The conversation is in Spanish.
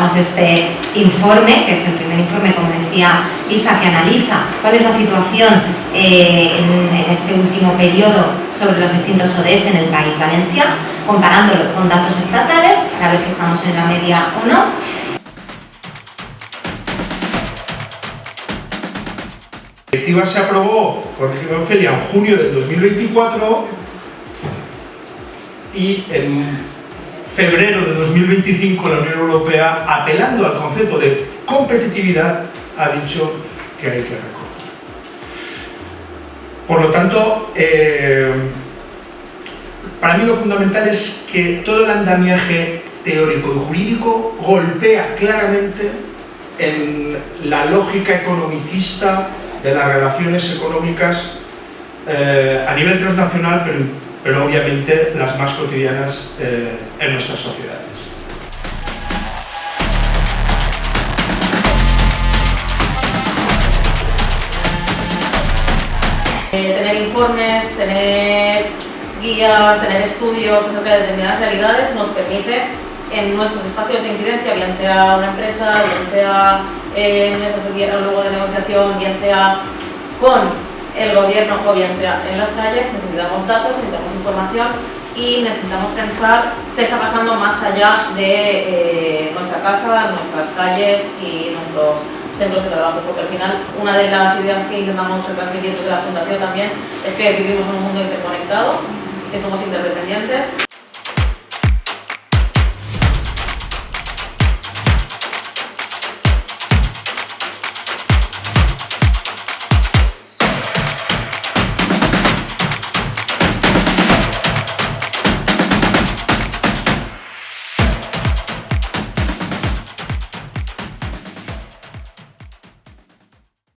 presentamos este informe, que es el primer informe, como decía Isa, que analiza cuál es la situación en este último periodo sobre los distintos ODS en el País Valencià, comparándolo con datos estatales, para ver si estamos en la media o no. La directiva se aprobó, corrígeme Ofelia, en junio del 2024 y en febrero de 2025 la Unión Europea, apelando al concepto de competitividad, ha dicho que hay que recortar. Por lo tanto, para mí lo fundamental es que todo el andamiaje teórico y jurídico golpea claramente en la lógica economicista de las relaciones económicas a nivel transnacional, pero obviamente las más cotidianas en nuestras sociedades. Tener informes, tener guías, tener estudios acerca de determinadas realidades nos permite en nuestros espacios de incidencia, bien sea una empresa, bien sea mesas de diálogo de negociación, bien sea con el gobierno o bien sea en las calles, necesitamos datos, necesitamos información y necesitamos pensar qué está pasando más allá de nuestra casa, nuestras calles y nuestros centros de trabajo, porque al final una de las ideas que intentamos transmitir desde la Fundación también es que vivimos en un mundo interconectado, que somos interdependientes